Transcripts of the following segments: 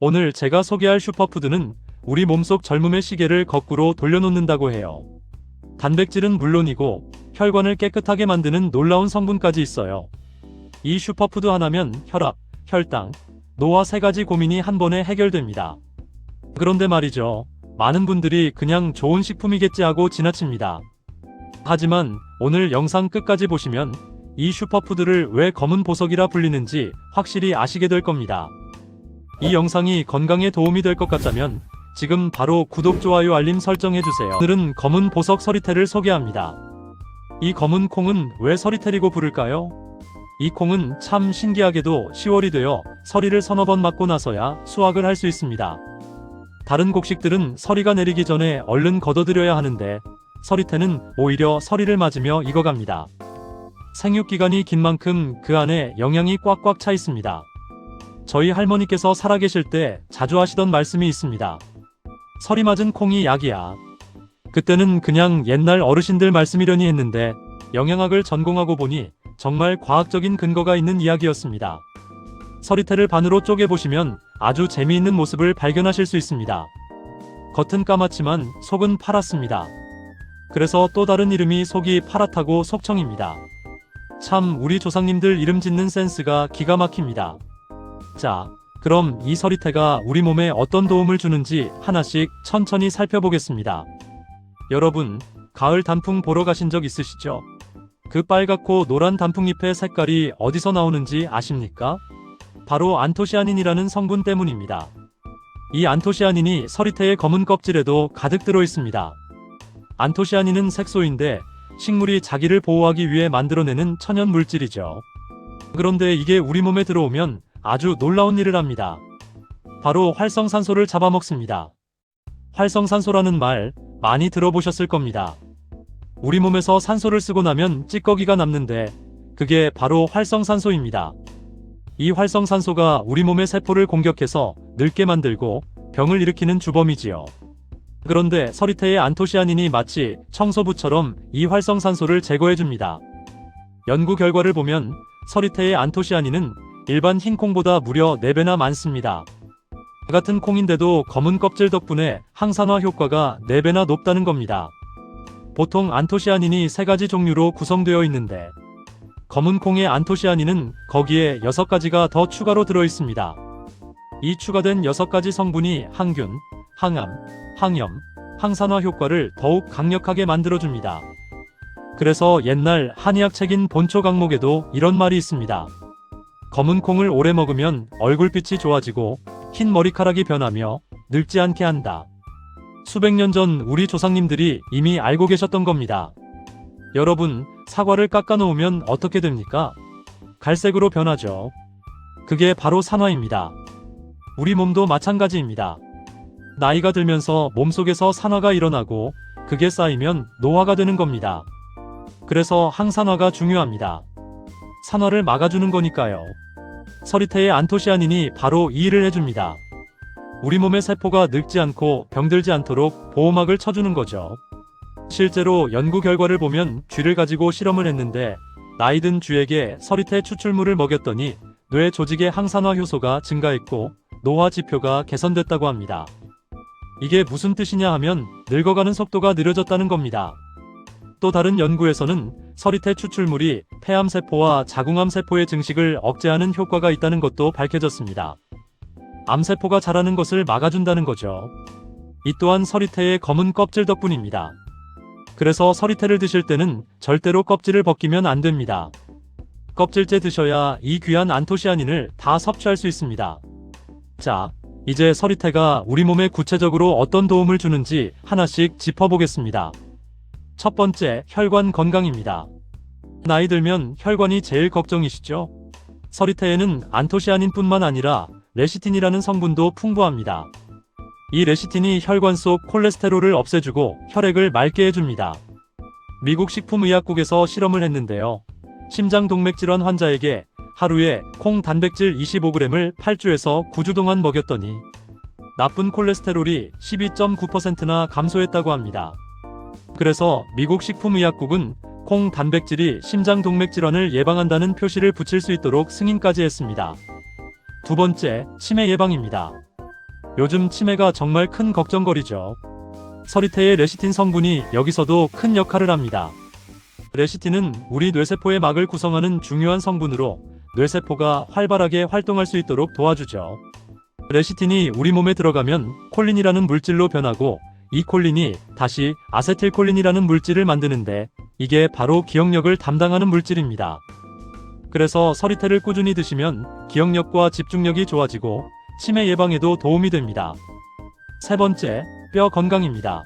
오늘 제가 소개할 슈퍼푸드는 우리 몸속 젊음의 시계를 거꾸로 돌려놓는다고 해요. 단백질은 물론이고 혈관을 깨끗하게 만드는 놀라운 성분까지 있어요. 이 슈퍼푸드 하나면 혈압, 혈당, 노화 3가지 고민이 한 번에 해결됩니다. 그런데 말이죠. 많은 분들이 그냥 좋은 식품이겠지 하고 지나칩니다. 하지만 오늘 영상 끝까지 보시면 이 슈퍼푸드를 왜 검은 보석이라 불리는지 확실히 아시게 될 겁니다. 이 영상이 건강에 도움이 될 것 같다면 지금 바로 구독, 좋아요, 알림 설정해주세요. 오늘은 검은 보석 서리태를 소개합니다. 이 검은 콩은 왜 서리태리고 부를까요? 이 콩은 참 신기하게도 10월이 되어 서리를 서너 번 맞고 나서야 수확을 할 수 있습니다. 다른 곡식들은 서리가 내리기 전에 얼른 걷어들여야 하는데 서리태는 오히려 서리를 맞으며 익어갑니다. 생육기간이 긴 만큼 그 안에 영양이 꽉꽉 차 있습니다. 저희 할머니께서 살아계실 때 자주 하시던 말씀이 있습니다. 서리 맞은 콩이 약이야. 그때는 그냥 옛날 어르신들 말씀이려니 했는데 영양학을 전공하고 보니 정말 과학적인 근거가 있는 이야기였습니다. 서리태를 반으로 쪼개보시면 아주 재미있는 모습을 발견하실 수 있습니다. 겉은 까맣지만 속은 파랗습니다. 그래서 또 다른 이름이 속이 파랗다고 속청입니다. 참 우리 조상님들 이름 짓는 센스가 기가 막힙니다. 자, 그럼 이 서리태가 우리 몸에 어떤 도움을 주는지 하나씩 천천히 살펴보겠습니다. 여러분, 가을 단풍 보러 가신 적 있으시죠? 그 빨갛고 노란 단풍잎의 색깔이 어디서 나오는지 아십니까? 바로 안토시아닌이라는 성분 때문입니다. 이 안토시아닌이 서리태의 검은 껍질에도 가득 들어 있습니다. 안토시아닌은 색소인데 식물이 자기를 보호하기 위해 만들어내는 천연 물질이죠. 그런데 이게 우리 몸에 들어오면 아주 놀라운 일을 합니다. 바로 활성산소를 잡아먹습니다. 활성산소라는 말 많이 들어보셨을 겁니다. 우리 몸에서 산소를 쓰고 나면 찌꺼기가 남는데 그게 바로 활성산소입니다. 이 활성산소가 우리 몸의 세포를 공격해서 늙게 만들고 병을 일으키는 주범이지요. 그런데 서리태의 안토시아닌이 마치 청소부처럼 이 활성산소를 제거해줍니다. 연구 결과를 보면 서리태의 안토시아닌은 일반 흰 콩보다 무려 4배나 많습니다. 같은 콩인데도 검은 껍질 덕분에 항산화 효과가 4배나 높다는 겁니다. 보통 안토시아닌이 3가지 종류로 구성되어 있는데 검은 콩의 안토시아닌은 거기에 6가지가 더 추가로 들어있습니다. 이 추가된 6가지 성분이 항균, 항암, 항염, 항산화 효과를 더욱 강력하게 만들어줍니다. 그래서 옛날 한의학 책인 본초 강목에도 이런 말이 있습니다. 검은 콩을 오래 먹으면 얼굴빛이 좋아지고 흰 머리카락이 변하며 늙지 않게 한다. 수백 년 전 우리 조상님들이 이미 알고 계셨던 겁니다. 여러분, 사과를 깎아 놓으면 어떻게 됩니까? 갈색으로 변하죠. 그게 바로 산화입니다. 우리 몸도 마찬가지입니다. 나이가 들면서 몸속에서 산화가 일어나고 그게 쌓이면 노화가 되는 겁니다. 그래서 항산화가 중요합니다. 산화를 막아주는 거니까요. 서리태의 안토시아닌이 바로 이 일을 해줍니다. 우리 몸의 세포가 늙지 않고 병들지 않도록 보호막을 쳐주는 거죠. 실제로 연구 결과를 보면 쥐를 가지고 실험을 했는데 나이든 쥐에게 서리태 추출물을 먹였더니 뇌 조직의 항산화 효소가 증가했고 노화 지표가 개선됐다고 합니다. 이게 무슨 뜻이냐 하면 늙어가는 속도가 느려졌다는 겁니다. 또 다른 연구에서는 서리태 추출물이 폐암세포와 자궁암세포의 증식을 억제하는 효과가 있다는 것도 밝혀졌습니다. 암세포가 자라는 것을 막아준다는 거죠. 이 또한 서리태의 검은 껍질 덕분입니다. 그래서 서리태를 드실 때는 절대로 껍질을 벗기면 안 됩니다. 껍질째 드셔야 이 귀한 안토시아닌을 다 섭취할 수 있습니다. 자, 이제 서리태가 우리 몸에 구체적으로 어떤 도움을 주는지 하나씩 짚어보겠습니다. 첫 번째, 혈관 건강입니다. 나이 들면 혈관이 제일 걱정이시죠? 서리태에는 안토시아닌뿐만 아니라 레시틴이라는 성분도 풍부합니다. 이 레시틴이 혈관 속 콜레스테롤을 없애주고 혈액을 맑게 해줍니다. 미국 식품의약국에서 실험을 했는데요. 심장동맥질환 환자에게 하루에 콩 단백질 25g을 8주에서 9주 동안 먹였더니 나쁜 콜레스테롤이 12.9%나 감소했다고 합니다. 그래서 미국 식품의약국은 콩 단백질이 심장동맥질환을 예방한다는 표시를 붙일 수 있도록 승인까지 했습니다. 두 번째, 치매 예방입니다. 요즘 치매가 정말 큰 걱정거리죠. 서리태의 레시틴 성분이 여기서도 큰 역할을 합니다. 레시틴은 우리 뇌세포의 막을 구성하는 중요한 성분으로 뇌세포가 활발하게 활동할 수 있도록 도와주죠. 레시틴이 우리 몸에 들어가면 콜린이라는 물질로 변하고 이 콜린이 다시 아세틸콜린이라는 물질을 만드는데 이게 바로 기억력을 담당하는 물질입니다. 그래서 서리태를 꾸준히 드시면 기억력과 집중력이 좋아지고 치매 예방에도 도움이 됩니다. 세 번째, 뼈 건강입니다.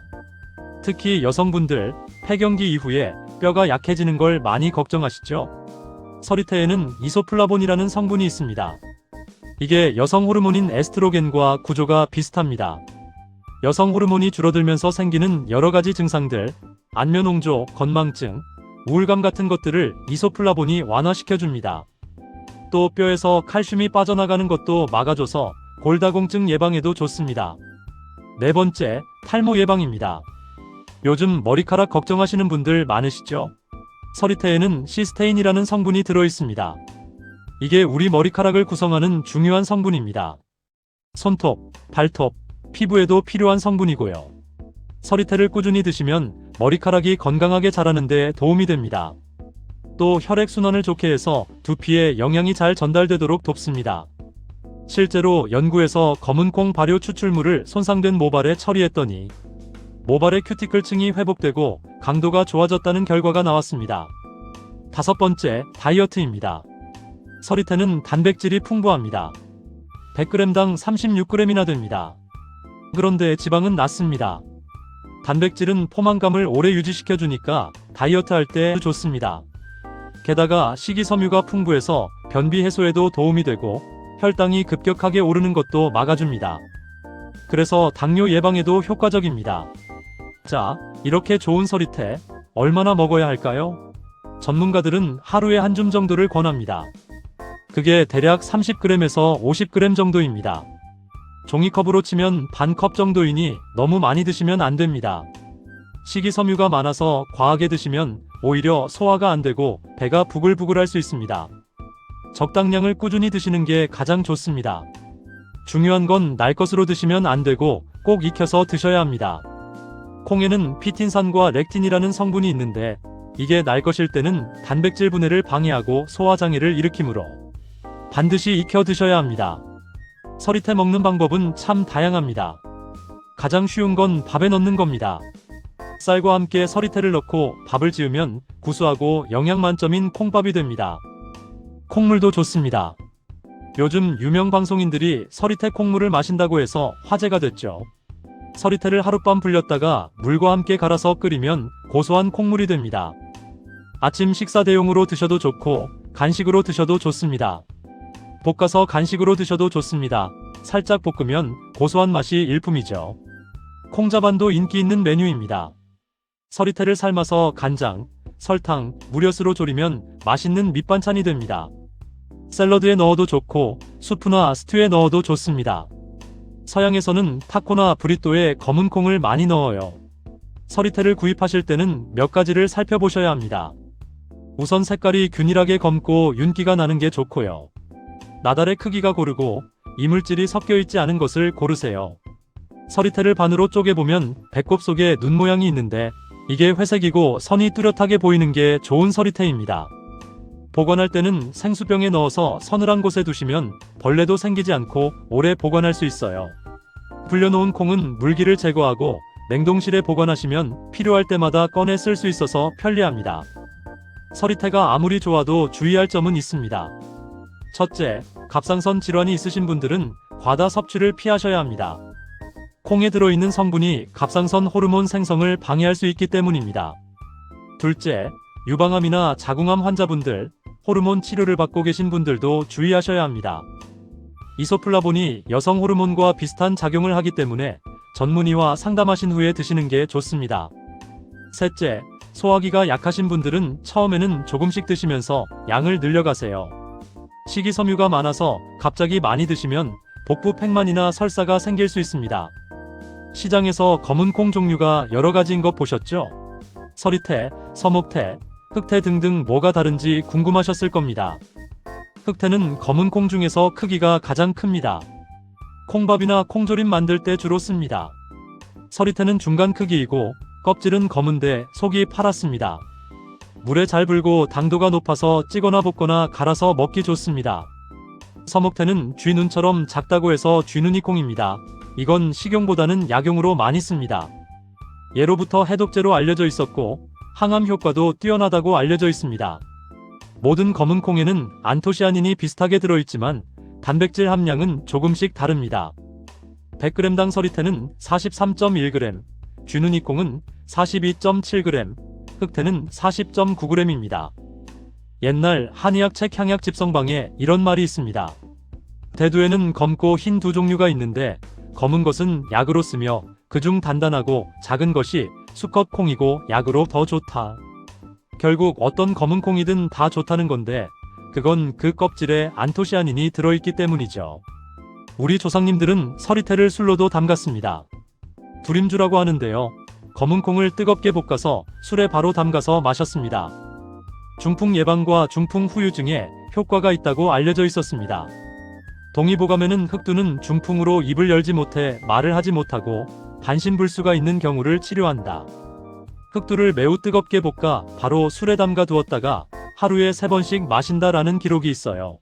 특히 여성분들, 폐경기 이후에 뼈가 약해지는 걸 많이 걱정하시죠? 서리태에는 이소플라본이라는 성분이 있습니다. 이게 여성 호르몬인 에스트로겐과 구조가 비슷합니다. 여성 호르몬이 줄어들면서 생기는 여러 가지 증상들, 안면홍조, 건망증, 우울감 같은 것들을 이소플라본이 완화시켜줍니다. 또 뼈에서 칼슘이 빠져나가는 것도 막아줘서 골다공증 예방에도 좋습니다. 네 번째, 탈모 예방입니다. 요즘 머리카락 걱정하시는 분들 많으시죠? 서리태에는 시스테인이라는 성분이 들어있습니다. 이게 우리 머리카락을 구성하는 중요한 성분입니다. 손톱, 발톱, 피부에도 필요한 성분이고요. 서리태를 꾸준히 드시면 머리카락이 건강하게 자라는 데 도움이 됩니다. 또 혈액순환을 좋게 해서 두피에 영양이 잘 전달되도록 돕습니다. 실제로 연구에서 검은콩 발효 추출물을 손상된 모발에 처리했더니 모발의 큐티클층이 회복되고 강도가 좋아졌다는 결과가 나왔습니다. 다섯 번째, 다이어트입니다. 서리태는 단백질이 풍부합니다. 100g당 36g이나 됩니다. 그런데 지방은 낮습니다. 단백질은 포만감을 오래 유지시켜주니까 다이어트 할 때 좋습니다. 게다가 식이섬유가 풍부해서 변비 해소에도 도움이 되고 혈당이 급격하게 오르는 것도 막아줍니다. 그래서 당뇨 예방에도 효과적입니다. 자, 이렇게 좋은 서리태 얼마나 먹어야 할까요? 전문가들은 하루에 한 줌 정도를 권합니다. 그게 대략 30g에서 50g 정도입니다. 종이컵으로 치면 반 컵 정도이니 너무 많이 드시면 안 됩니다. 식이섬유가 많아서 과하게 드시면 오히려 소화가 안 되고 배가 부글부글할 수 있습니다. 적당량을 꾸준히 드시는 게 가장 좋습니다. 중요한 건 날 것으로 드시면 안 되고 꼭 익혀서 드셔야 합니다. 콩에는 피틴산과 렉틴이라는 성분이 있는데 이게 날 것일 때는 단백질 분해를 방해하고 소화장애를 일으키므로 반드시 익혀 드셔야 합니다. 서리태 먹는 방법은 참 다양합니다. 가장 쉬운 건 밥에 넣는 겁니다. 쌀과 함께 서리태를 넣고 밥을 지으면 구수하고 영양 만점인 콩밥이 됩니다. 콩물도 좋습니다. 요즘 유명 방송인들이 서리태 콩물을 마신다고 해서 화제가 됐죠. 서리태를 하룻밤 불렸다가 물과 함께 갈아서 끓이면 고소한 콩물이 됩니다. 아침 식사 대용으로 드셔도 좋고 간식으로 드셔도 좋습니다. 볶아서 간식으로 드셔도 좋습니다. 살짝 볶으면 고소한 맛이 일품이죠. 콩자반도 인기 있는 메뉴입니다. 서리태를 삶아서 간장, 설탕, 무엿으로 졸이면 맛있는 밑반찬이 됩니다. 샐러드에 넣어도 좋고 수프나 스튜에 넣어도 좋습니다. 서양에서는 타코나 브리또에 검은 콩을 많이 넣어요. 서리태를 구입하실 때는 몇 가지를 살펴보셔야 합니다. 우선 색깔이 균일하게 검고 윤기가 나는 게 좋고요. 나달의 크기가 고르고 이물질이 섞여 있지 않은 것을 고르세요. 서리태를 반으로 쪼개보면 배꼽 속에 눈 모양이 있는데 이게 회색이고 선이 뚜렷하게 보이는 게 좋은 서리태입니다. 보관할 때는 생수병에 넣어서 서늘한 곳에 두시면 벌레도 생기지 않고 오래 보관할 수 있어요. 불려놓은 콩은 물기를 제거하고 냉동실에 보관하시면 필요할 때마다 꺼내 쓸 수 있어서 편리합니다. 서리태가 아무리 좋아도 주의할 점은 있습니다. 첫째, 갑상선 질환이 있으신 분들은 과다 섭취를 피하셔야 합니다. 콩에 들어있는 성분이 갑상선 호르몬 생성을 방해할 수 있기 때문입니다. 둘째, 유방암이나 자궁암 환자분들, 호르몬 치료를 받고 계신 분들도 주의하셔야 합니다. 이소플라본이 여성 호르몬과 비슷한 작용을 하기 때문에 전문의와 상담하신 후에 드시는 게 좋습니다. 셋째, 소화기가 약하신 분들은 처음에는 조금씩 드시면서 양을 늘려가세요. 식이섬유가 많아서 갑자기 많이 드시면 복부 팽만이나 설사가 생길 수 있습니다. 시장에서 검은 콩 종류가 여러 가지인 것 보셨죠? 서리태, 서목태, 흑태 등등 뭐가 다른지 궁금하셨을 겁니다. 흑태는 검은 콩 중에서 크기가 가장 큽니다. 콩밥이나 콩조림 만들 때 주로 씁니다. 서리태는 중간 크기이고 껍질은 검은데 속이 파랗습니다. 물에 잘 불고 당도가 높아서 찌거나 볶거나 갈아서 먹기 좋습니다. 서목태는 쥐눈처럼 작다고 해서 쥐눈이콩입니다. 이건 식용보다는 약용으로 많이 씁니다. 예로부터 해독제로 알려져 있었고 항암 효과도 뛰어나다고 알려져 있습니다. 모든 검은 콩에는 안토시아닌이 비슷하게 들어있지만 단백질 함량은 조금씩 다릅니다. 100g당 서리태는 43.1g, 쥐눈이콩은 42.7g, 흑태는 40.9g입니다. 옛날 한의학 책 향약 집성방에 이런 말이 있습니다. 대두에는 검고 흰 두 종류가 있는데 검은 것은 약으로 쓰며 그중 단단하고 작은 것이 수컷 콩이고 약으로 더 좋다. 결국 어떤 검은 콩이든 다 좋다는 건데 그건 그 껍질에 안토시아닌이 들어있기 때문이죠. 우리 조상님들은 서리태를 술로도 담갔습니다. 두림주라고 하는데요. 검은 콩을 뜨겁게 볶아서 술에 바로 담가서 마셨습니다. 중풍 예방과 중풍 후유증에 효과가 있다고 알려져 있었습니다. 동의보감에는 흑두는 중풍으로 입을 열지 못해 말을 하지 못하고 반신불수가 있는 경우를 치료한다. 흑두를 매우 뜨겁게 볶아 바로 술에 담가 두었다가 하루에 3번씩 마신다라는 기록이 있어요.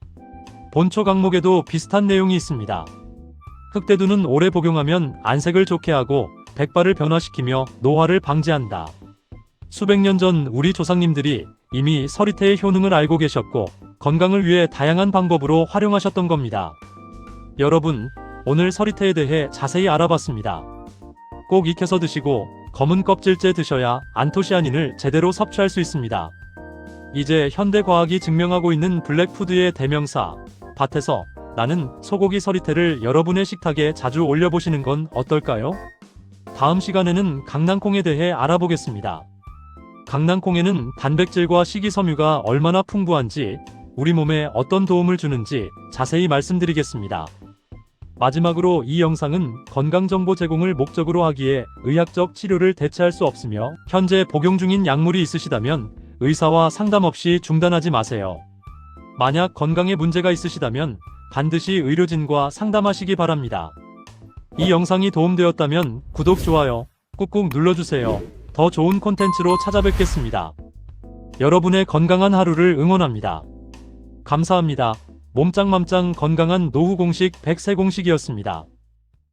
본초 강목에도 비슷한 내용이 있습니다. 흑대두는 오래 복용하면 안색을 좋게 하고 백발을 변화시키며 노화를 방지한다. 수백 년 전 우리 조상님들이 이미 서리태의 효능을 알고 계셨고 건강을 위해 다양한 방법으로 활용하셨던 겁니다. 여러분, 오늘 서리태에 대해 자세히 알아봤습니다. 꼭 익혀서 드시고 검은 껍질째 드셔야 안토시아닌을 제대로 섭취할 수 있습니다. 이제 현대 과학이 증명하고 있는 블랙푸드의 대명사, 밭에서 나는 소고기 서리태를 여러분의 식탁에 자주 올려보시는 건 어떨까요? 다음 시간에는 강낭콩에 대해 알아보겠습니다. 강낭콩에는 단백질과 식이섬유가 얼마나 풍부한지, 우리 몸에 어떤 도움을 주는지 자세히 말씀드리겠습니다. 마지막으로 이 영상은 건강정보 제공을 목적으로 하기에 의학적 치료를 대체할 수 없으며 현재 복용 중인 약물이 있으시다면 의사와 상담 없이 중단하지 마세요. 만약 건강에 문제가 있으시다면 반드시 의료진과 상담하시기 바랍니다. 이 영상이 도움되었다면 구독, 좋아요 꾹꾹 눌러주세요. 더 좋은 콘텐츠로 찾아뵙겠습니다. 여러분의 건강한 하루를 응원합니다. 감사합니다. 몸짱맘짱 건강한 노후 공식 100세 공식이었습니다.